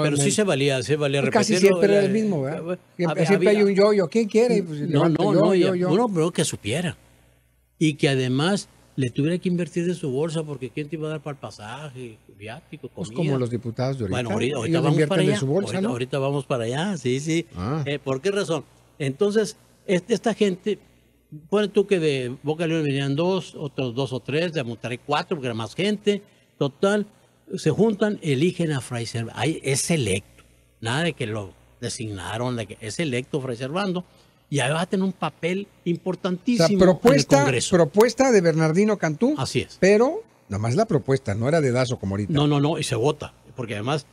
pero sí se valía repetirlo. Casi siempre era el mismo, ¿verdad? Siempre hay un yo-yo. ¿Quién quiere? Pues, yo. Uno, pero que supiera. Y que además le tuviera que invertir de su bolsa, porque ¿quién te iba a dar para el pasaje, viático, comida? Pues como los diputados de ahorita. Bueno, ahorita vamos para allá. De su bolsa, ¿no? Ahorita vamos para allá, sí. ¿Por qué razón? Entonces, esta gente... Pone tú que de Boca de León venían 2, otros 2 o 3, de Monterrey 4, porque era más gente. Total, se juntan, eligen a Fray Servando. Ahí es electo. Nada de que lo designaron, de que es electo Fray Servando. Y ahí va a tener un papel importantísimo en el Congreso. Propuesta de Bernardino Cantú. Así es. Pero nada más la propuesta, no era dedazo como ahorita. No, y se vota. Porque además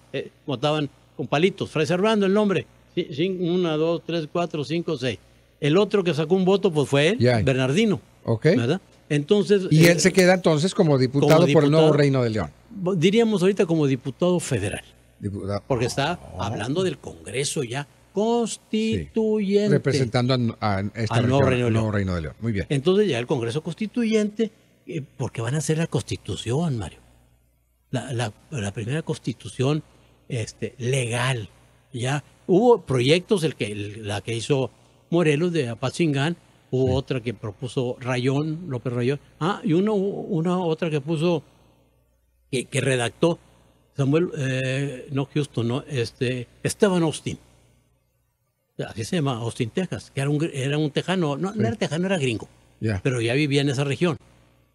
votaban con palitos. Fray Servando, el nombre. 1, 2, 3, 4, 5, 6. El otro que sacó un voto pues fue él, Bernardino. Ok. ¿Verdad? Entonces, y él se queda entonces como diputado por el nuevo Reino de León. Diríamos ahorita como diputado federal. Porque está hablando del Congreso ya constituyente. Sí. Representando a esta región, nuevo Reino de León. Muy bien. Entonces ya el Congreso constituyente, porque van a hacer la Constitución, Mario. La primera Constitución legal. Ya hubo proyectos, la que hizo Morelos de Apatzingán, hubo otra que propuso López Rayón, y una otra que puso, que redactó Samuel, Esteban Austin, así se llama, Austin, Texas, que era un tejano, no era tejano, era gringo, pero ya vivía en esa región,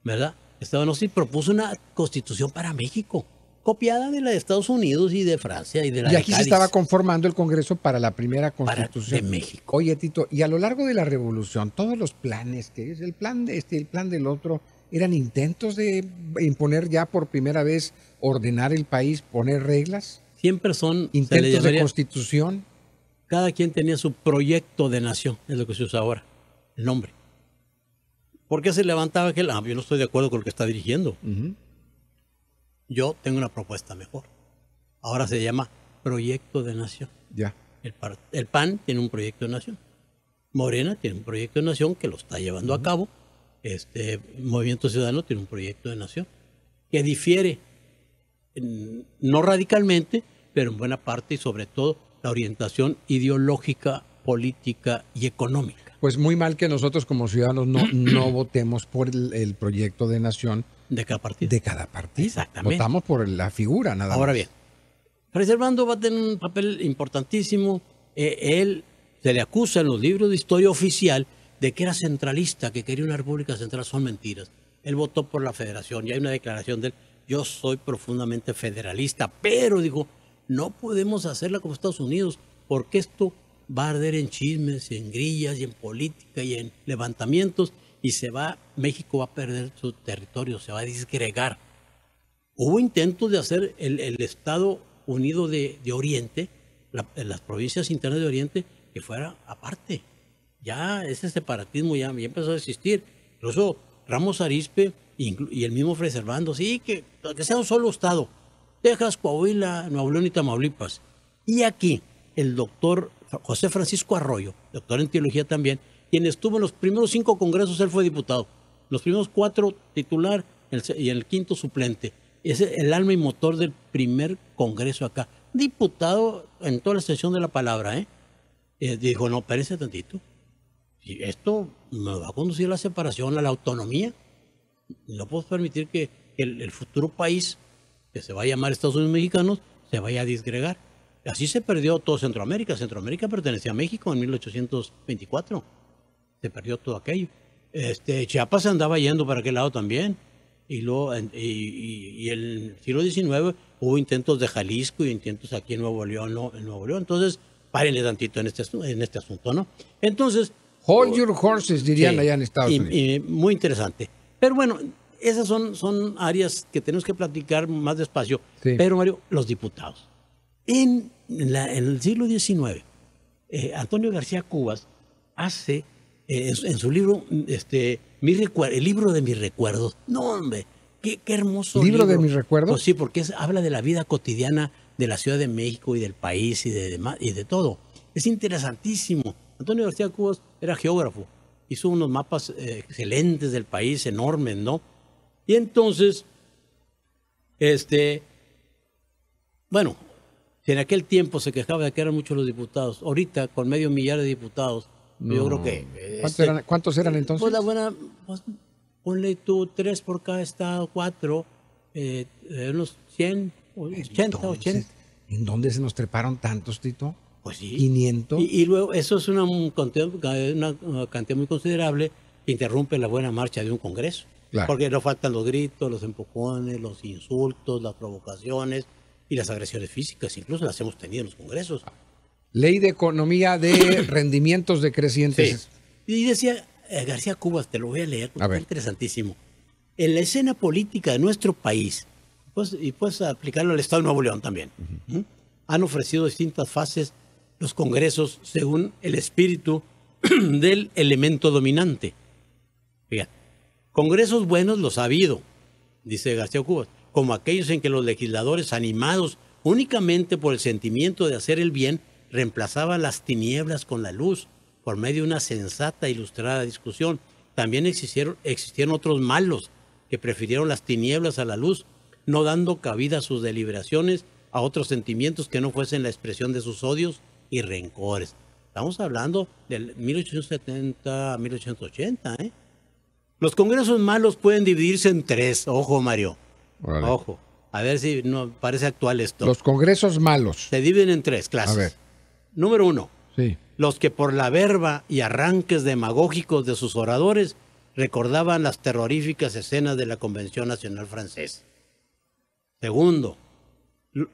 ¿verdad? Esteban Austin propuso una constitución para México, copiada de la de Estados Unidos y de Francia y de la de aquí se estaba conformando el Congreso para la primera Constitución de México. Oye, Tito, y a lo largo de la Revolución, todos los planes, que es el plan de el plan del otro, eran intentos de imponer ya por primera vez, ordenar el país, poner reglas. Siempre son intentos de Constitución. Cada quien tenía su proyecto de nación, es lo que se usa ahora, el nombre. ¿Por qué se levantaba aquel? Yo no estoy de acuerdo con lo que está dirigiendo. Yo tengo una propuesta mejor. Ahora se llama Proyecto de Nación. Ya. El PAN tiene un proyecto de nación. Morena tiene un proyecto de nación que lo está llevando a cabo. Movimiento Ciudadano tiene un proyecto de nación que difiere, no radicalmente, pero en buena parte y sobre todo la orientación ideológica, política y económica. Pues muy mal que nosotros como ciudadanos no votemos por el proyecto de nación. De cada partido. De cada partido. Exactamente. Votamos por la figura, nada más. Ahora bien, Fray Servando va a tener un papel importantísimo. Él se le acusa en los libros de historia oficial de que era centralista, que quería una república central. Son mentiras. Él votó por la federación y hay una declaración de él. Yo soy profundamente federalista, pero dijo, no podemos hacerla como Estados Unidos, porque esto va a arder en chismes, en grillas y en política y en levantamientos. Y México va a perder su territorio, se va a disgregar. Hubo intentos de hacer el Estado Unido de Oriente, las provincias internas de Oriente, que fuera aparte. Ya ese separatismo ya empezó a existir. Incluso Ramos Arizpe y el mismo Fray Servando, sí, que sea un solo Estado. Texas, Coahuila, Nuevo León y Tamaulipas. Y aquí el doctor José Francisco Arroyo, doctor en teología también, quien estuvo en los primeros 5 congresos, él fue diputado. Los primeros 4 titular y el 5º suplente. Es el alma y motor del primer congreso acá. Diputado en toda la extensión de la palabra, dijo, no, espérense tantito. Y esto me va a conducir a la separación, a la autonomía. No podemos permitir que el futuro país, que se va a llamar Estados Unidos Mexicanos, se vaya a disgregar. Así se perdió todo Centroamérica. Centroamérica pertenecía a México en 1824. Se perdió todo aquello. Chiapas se andaba yendo para aquel lado también. Y luego, y en el siglo XIX hubo intentos de Jalisco y intentos aquí en Nuevo León, ¿no? En Nuevo León. Entonces, párenle tantito en este asunto, ¿no? Entonces, hold your horses, dirían allá en Estados Unidos. Y muy interesante. Pero bueno, esas son áreas que tenemos que platicar más despacio. Sí. Pero, Mario, los diputados. En el siglo XIX, Antonio García Cubas hace, en su libro, el libro de mis recuerdos. No, hombre, qué hermoso ¿Libro de mis recuerdos? Pues sí, porque habla de la vida cotidiana de la Ciudad de México y del país y de todo. Es interesantísimo. Antonio García Cubas era geógrafo. Hizo unos mapas excelentes del país, enormes, ¿no? Y entonces, bueno, si en aquel tiempo se quejaba de que eran muchos los diputados, ahorita con 500,000 de diputados, no. Yo creo que... ¿Cuántos eran entonces? Pues la buena, pues, ponle tú 3 por cada estado, 4, unos 100, 80. ¿En dónde se nos treparon tantos, Tito? Pues sí. 500. Y luego eso es una cantidad muy considerable que interrumpe la buena marcha de un congreso. Claro. Porque no faltan los gritos, los empujones, los insultos, las provocaciones y las agresiones físicas. Incluso las hemos tenido en los congresos. Ley de economía de rendimientos decrecientes. Sí. Y decía García Cubas, te lo voy a leer, porque está interesantísimo. En la escena política de nuestro país, y puedes aplicarlo al Estado de Nuevo León también, han ofrecido distintas fases los congresos según el espíritu del elemento dominante. Fíjate, congresos buenos los ha habido, dice García Cubas, como aquellos en que los legisladores, animados únicamente por el sentimiento de hacer el bien, reemplazaban las tinieblas con la luz por medio de una sensata e ilustrada discusión. También existieron otros malos que prefirieron las tinieblas a la luz, no dando cabida a sus deliberaciones a otros sentimientos que no fuesen la expresión de sus odios y rencores. Estamos hablando del 1870 a 1880, ¿eh? Los congresos malos pueden dividirse en 3. Ojo, Mario. Vale. Ojo. A ver si no parece actual esto. Los congresos malos. Se dividen en 3 clases. A ver. Número 1. Sí. Los que por la verba y arranques demagógicos de sus oradores recordaban las terroríficas escenas de la Convención Nacional Francesa. Segundo,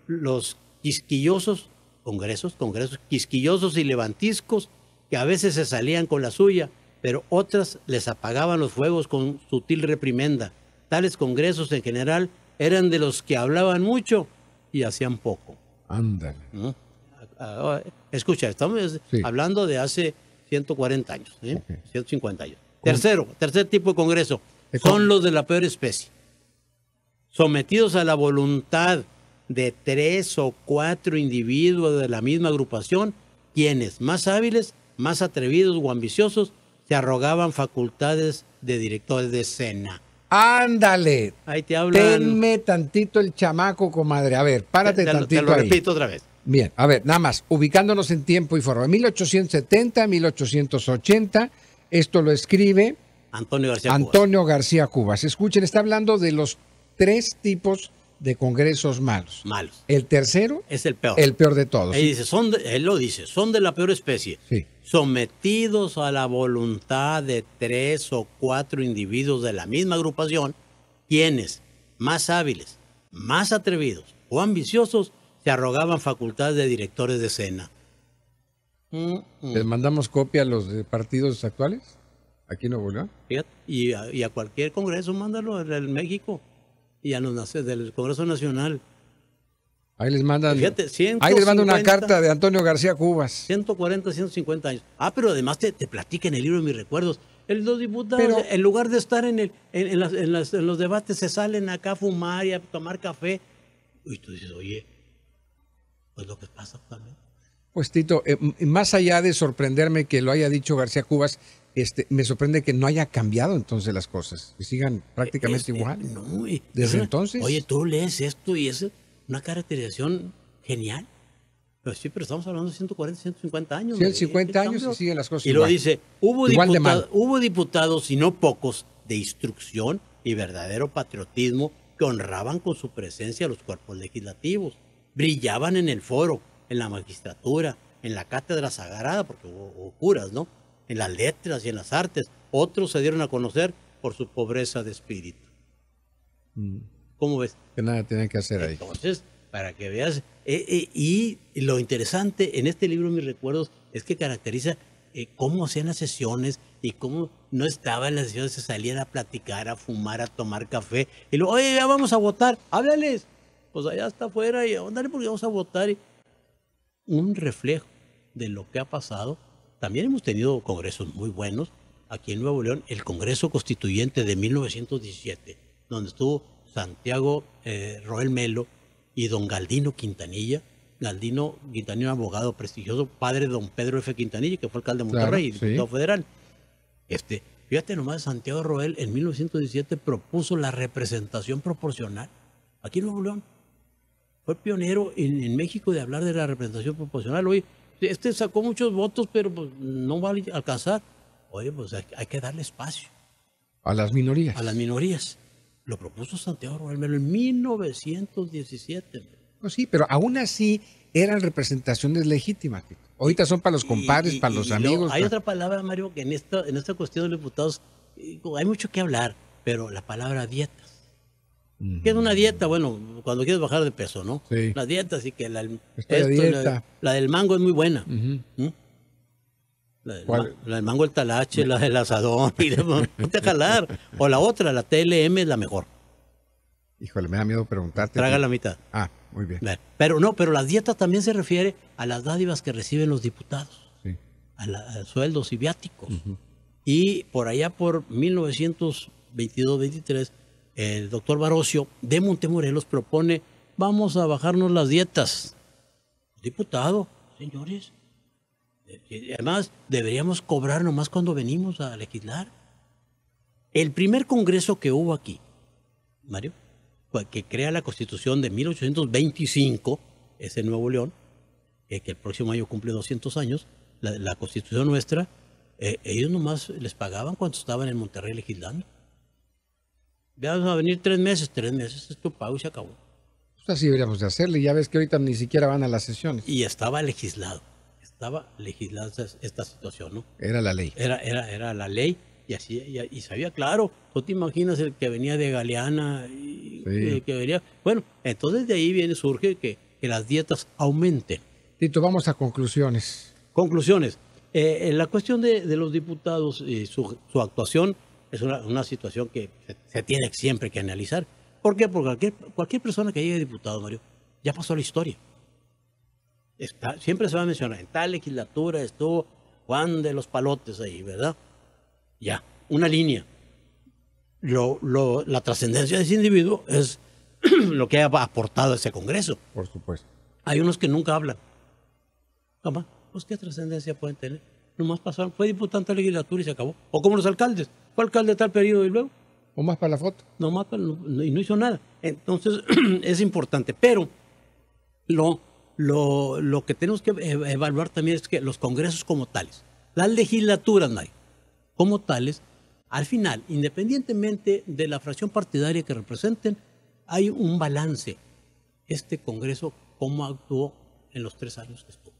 los quisquillosos congresos quisquillosos y levantiscos que a veces se salían con la suya, pero otras les apagaban los fuegos con sutil reprimenda. Tales congresos en general eran de los que hablaban mucho y hacían poco. Ándale. Escucha, estamos hablando de hace 140 años, 150 años. Tercer tipo de congreso, son los de la peor especie. Sometidos a la voluntad de 3 o 4 individuos de la misma agrupación, quienes, más hábiles, más atrevidos o ambiciosos, se arrogaban facultades de directores de escena. ¡Ándale! Ahí te hablan. Tenme tantito el chamaco, comadre. A ver, párate tantito te lo ahí. repito otra vez. Bien, a ver, nada más, ubicándonos en tiempo y forma. 1870, 1880, esto lo escribe Antonio García Cubas. Escuchen, está hablando de los 3 tipos de congresos malos. El tercero es el peor. El peor de todos. Él lo dice, son de la peor especie. Sí. Sometidos a la voluntad de 3 o 4 individuos de la misma agrupación, quienes, más hábiles, más atrevidos o ambiciosos, se arrogaban facultades de directores de escena. ¿Les mandamos copia a los partidos actuales? ¿Aquí en Nuevo León? Fíjate, y a cualquier congreso, mándalo en México y a los del Congreso Nacional. Ahí les mandan. Fíjate, ahí les manda una carta de Antonio García Cubas. 140, 150 años. Pero además te platica en el libro de mis recuerdos. Los diputados, en lugar de estar en los debates, se salen acá a fumar y a tomar café. Y tú dices, oye, pues lo que pasa también. Pues Tito, más allá de sorprenderme que lo haya dicho García Cubas, me sorprende que no haya cambiado entonces las cosas, que sigan prácticamente igual. No, desde entonces. Oye, tú lees esto y es una caracterización genial. Pero sí, pero estamos hablando de 140, 150 años. 150 años y siguen las cosas igual. Y lo dice, hubo diputados y no pocos de instrucción y verdadero patriotismo que honraban con su presencia a los cuerpos legislativos. Brillaban en el foro, en la magistratura, en la cátedra sagrada, porque hubo curas, ¿no? En las letras y en las artes. Otros se dieron a conocer por su pobreza de espíritu. ¿Cómo ves? Que nada tienen que hacer ahí. Entonces, para que veas, y lo interesante en este libro, Mis Recuerdos, es que caracteriza cómo hacían las sesiones y cómo no estaban las sesiones, se salían a platicar, a fumar, a tomar café. Y luego, oye, ya vamos a votar, háblales. Pues allá está afuera y ándale porque vamos a votar. Un reflejo de lo que ha pasado. También hemos tenido congresos muy buenos. Aquí en Nuevo León, el Congreso Constituyente de 1917, donde estuvo Santiago Roel Melo y don Galdino Quintanilla. Galdino Quintanilla, abogado prestigioso, padre de don Pedro F. Quintanilla, que fue alcalde de Monterrey y diputado federal. Fíjate nomás, Santiago Roel en 1917 propuso la representación proporcional aquí en Nuevo León. Fue pionero en México de hablar de la representación proporcional. Oye, sacó muchos votos, pero pues, no va a alcanzar. Oye, pues hay que darle espacio. A las minorías. A las minorías. Lo propuso Santiago Roel Melo en 1917. Pues sí, pero aún así eran representaciones legítimas. Ahorita son para los compadres, para los amigos. Hay otra palabra, Mario, que en esta cuestión de los diputados hay mucho que hablar, pero la palabra dietas. ¿Qué es una dieta? Bueno, cuando quieres bajar de peso, ¿no? Sí. Las dietas, y que la del mango es muy buena. La del mango, el talache, la del asadón, y ponte a jalar. O la otra, la TLM es la mejor. Híjole, me da miedo preguntarte. Traga la mitad. Ah, muy bien. Pero las dietas también se refiere a las dádivas que reciben los diputados. Sí. A sueldos y viáticos. Y por allá por 1922-23, el doctor Barocio de Montemorelos propone, vamos a bajarnos las dietas. Diputado, señores, además deberíamos cobrar nomás cuando venimos a legislar. El primer congreso que hubo aquí, Mario, que crea la Constitución de 1825, es en Nuevo León, que el próximo año cumple 200 años, la Constitución nuestra, ellos nomás les pagaban cuando estaban en Monterrey legislando. Vamos a venir 3 meses es tu pago y se acabó. Pues así deberíamos de hacerle, ya ves que ahorita ni siquiera van a las sesiones. Y estaba legislada esta situación, ¿no? Era la ley. Era la ley, y así, y sabía, claro, tú te imaginas el que venía de Galeana, y el que venía, bueno, entonces de ahí surge que las dietas aumenten. Tito, vamos a conclusiones. Conclusiones. La cuestión de los diputados y su actuación es una situación que se tiene siempre que analizar. ¿Por qué? Porque cualquier persona que llegue diputado, Mario, ya pasó a la historia. Siempre se va a mencionar, en tal legislatura estuvo Juan de los Palotes ahí, ¿verdad? Ya, una línea. La trascendencia de ese individuo es lo que ha aportado a ese Congreso. Por supuesto. Hay unos que nunca hablan. Jamás. Pues, ¿qué trascendencia pueden tener? Nomás pasaron, fue diputado en tal legislatura y se acabó. O como los alcaldes. Fue alcalde de tal periodo y luego. O más para la foto. Y no hizo nada. Entonces, es importante. Pero lo que tenemos que evaluar también es que los congresos como tales, las legislaturas, Mario, como tales, al final, independientemente de la fracción partidaria que representen, hay un balance. Este Congreso, ¿cómo actuó en los 3 años que estuvo?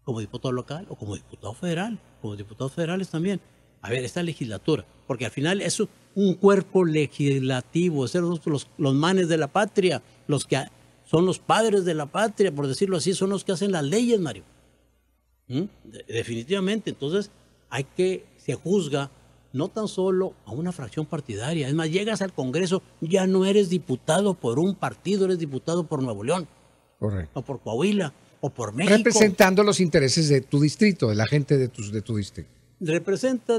Como diputado local o como diputado federal, como diputados federales también. A ver, esta legislatura, porque al final es un cuerpo legislativo, es los manes de la patria, los que son los padres de la patria, por decirlo así, son los que hacen las leyes, Mario. Definitivamente, entonces se juzga no tan solo a una fracción partidaria, es más, llegas al Congreso, ya no eres diputado por un partido, eres diputado por Nuevo León. Correcto. O por Coahuila, o por México. Representando los intereses de tu distrito, de la gente de tu distrito. Representa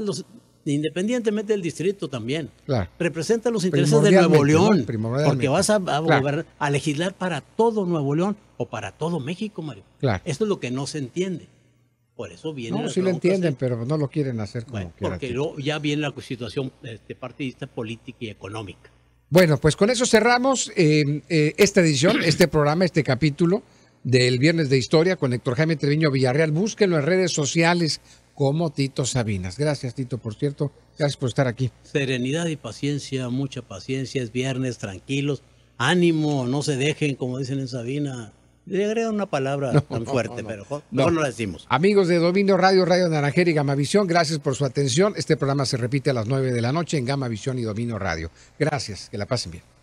independientemente del distrito también. Claro. Representa los intereses de Nuevo León. ¿No? Porque vas a legislar para todo Nuevo León o para todo México, Mario. Claro. Esto es lo que no se entiende. Por eso viene. No, sí lo entienden, pero no lo quieren hacer como quieran. Porque luego ya viene la situación partidista, política y económica. Bueno, pues con eso cerramos esta edición, este programa, este capítulo del Viernes de Historia con Héctor Jaime Treviño Villarreal. Búsquenlo en redes sociales como Tito Sabinas. Gracias, Tito, por cierto. Gracias por estar aquí. Serenidad y paciencia, mucha paciencia. Es viernes, tranquilos. Ánimo, no se dejen, como dicen en Sabina. Le agrega una palabra tan fuerte, pero mejor no la decimos. Amigos de Dominio Radio, Radio Naranjera y Gamavisión, gracias por su atención. Este programa se repite a las 9 de la noche en Gamavisión y Dominio Radio. Gracias, que la pasen bien.